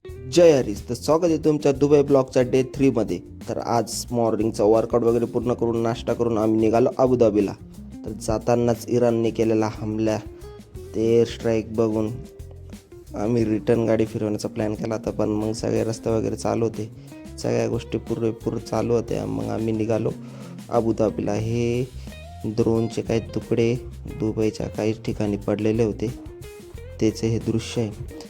जय हरीश. तर स्वागत आहे तुमच्या दुबई ब्लॉगच्या डे 3मध्ये. तर आज मॉर्निंगचा वर्कआउट वगैरे पूर्ण करून नाश्ता करून आम्ही निघालो अबुधाबीला. तर जातानाच इराणने केलेला हमला ते एअर स्ट्राईक बघून आम्ही रिटर्न गाडी फिरवण्याचा प्लॅन केला होता, पण मग सगळे रस्ते वगैरे चालू होते, सगळ्या गोष्टी पुरेपूर चालू होत्या. मग आम्ही निघालो अबुधाबीला. हे ड्रोनचे काही तुकडे दुबईच्या काही ठिकाणी पडलेले होते, त्याचे हे दृश्य आहे.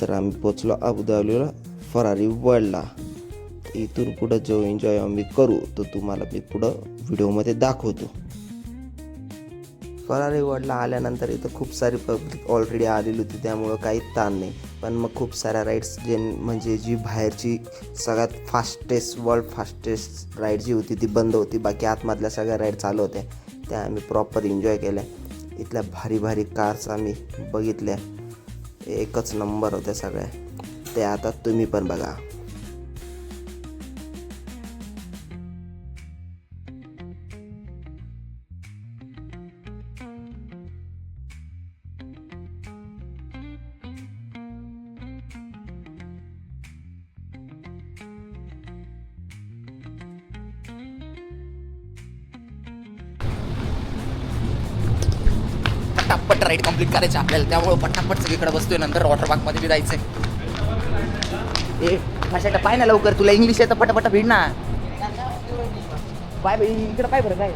तर आम्ही पोचलो अबुधाबीला फरारी वर्ल्डला. इथून पुढं जो एन्जॉय आम्ही करू तो तुम्हाला मी पुढं व्हिडिओमध्ये दाखवतो. फरारी वर्ल्डला आल्यानंतर इथं खूप सारी पब्लिक ऑलरेडी आलेली होती, त्यामुळं काही ताण नाही. पण मग खूप साऱ्या राईड्स म्हणजे जी बाहेरची सगळ्यात वर्ल्ड फास्टेस्ट राईड जी होती ती बंद होती. बाकी आतमधल्या सगळ्या राईड चालू होत्या, त्या आम्ही प्रॉपर एन्जॉय केल्या. इथल्या भारी भारी कार्स आम्ही बघितल्या, एकच नंबर होत्या सगळ्या. ते आता तुम्ही पण बघा. पटापट राईड कंप्लीट करायची आपल्याला, त्यामुळे पटापट सगळीकडे बसतोय. नंतर वॉटर पार्क मध्ये बी जायचंय. ए भाषा पाय ना लवकर, तुला इंग्लिश येतं, पटापट भिड ना. पाय इकडे पाय बरं काय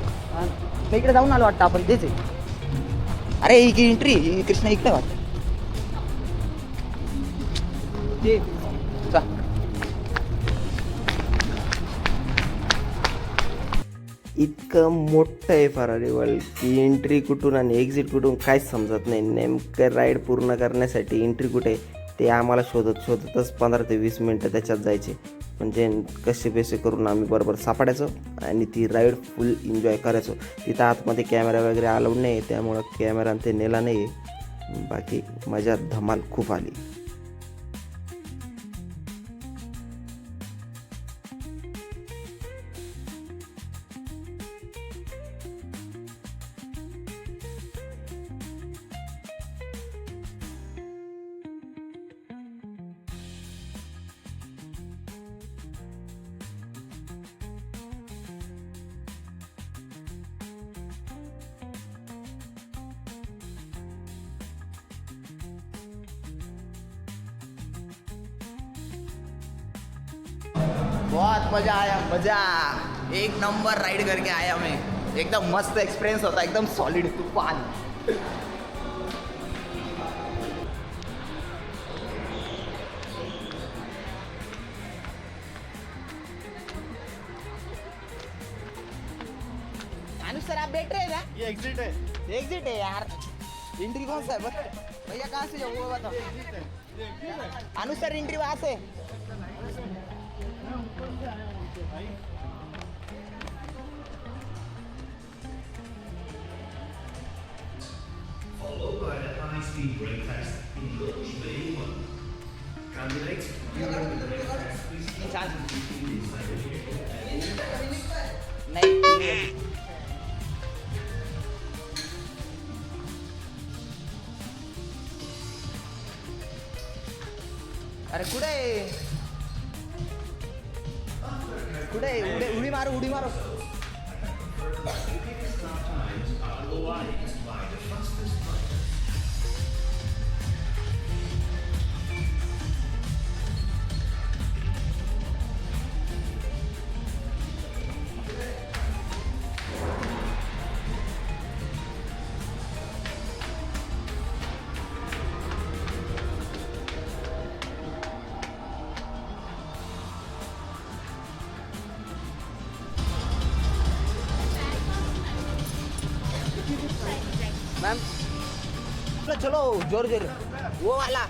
मी इकडे जाऊन आलो वाटतं आपण. तेच आहे. अरे ही एंट्री कृष्णा इकडे वाटतं. इतकं मोठं आहे फरारी वर्ल्ड की एंट्री कुठून आणि एक्झिट कुठून काहीच समजत नाही. नेमकं राईड पूर्ण करण्यासाठी एंट्री कुठे ते आम्हाला शोधतच 15 ते 20 मिनटं त्याच्यात जायचे. म्हणजे कसे बेसे करून आम्ही बरोबर सापडायचो आणि ती राईड फुल एन्जॉय करायचो. तिथं आतमध्ये कॅमेरा वगैरे अलाउड नाही, त्यामुळं कॅमेरा ते नेला नाही. बाकी मजा धमाल खूप आली. बहुत मजा आया, मजा. एक नंबर राइड करके आया मैं. एकदम मस्त एक्सपिरियंस होता, एकदम सॉलिड तूफान. अनुज सर आप बैठ रहे हैं क्या? ये एग्जिट है. एग्जिट है यार. एंट्री कौन सा है भैया? कहाँ से जाऊँ वो बताओ. अनुज सर एंट्री वहाँ से. Followed by the high-speed breakfast in Launch B1. Candidates, you will be breakfast नहीं. अरे कुठे कुठे उडी मारो उडी मारो. मैम चलो जोर जोर वो वाला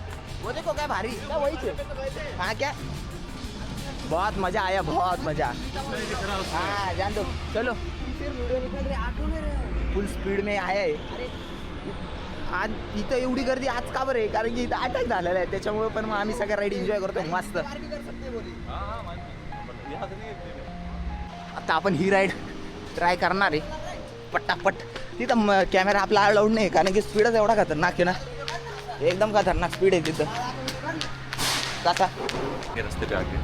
वो देखो क्या भारी क्या वही से. हाँ क्या बहुत मजा आया, बहुत मजा. हाँ जान दो. चलो फुल स्पीड में आया आहे. आज इथं एवढी गर्दी आज का बरं आहे? कारण की इथं अटॅक झालेला आहे, त्याच्यामुळे पण मग आम्ही सगळ्या राईड एन्जॉय करतो मस्त. आता आपण ही राईड ट्राय करणार आहे पटापट. तिथं कॅमेरा आपला अलाउड नाही, कारण की स्पीडच एवढा खतरनाक आहे ना, एकदम खतरनाक स्पीड आहे तिथं. काका ये रास्ते पे आके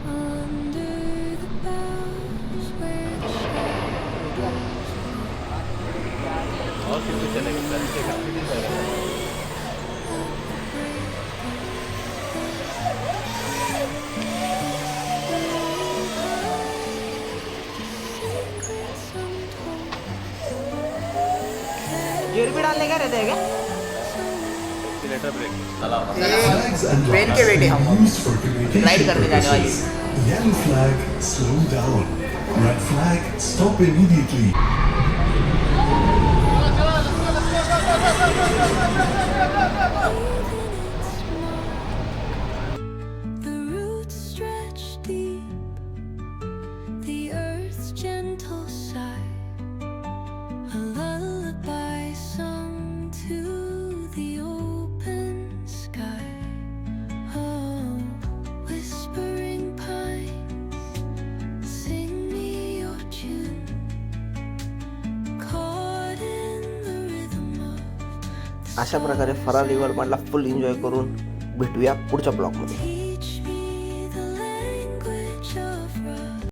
Under the boughs where the shadows और कितने चलेंगे सर के काफी चलेगा secrets untold. गियर भी डालने का रहता है क्या एक्सीलेटर ब्रेक चला ट्रेन के बेटे हम राइड करने जाने वाली Yellow flag, slow down. Red flag, stop immediately. The roots stretch deep, the earth's gentle sigh, a lullaby sung to the open sky. Oh, whispering pines, sing me your tune, caught in the rhythm of अशा प्रकारे फरारी वर्ल्डला फुल enjoy करून भेटूया पुढच्या ब्लॉगमध्ये. the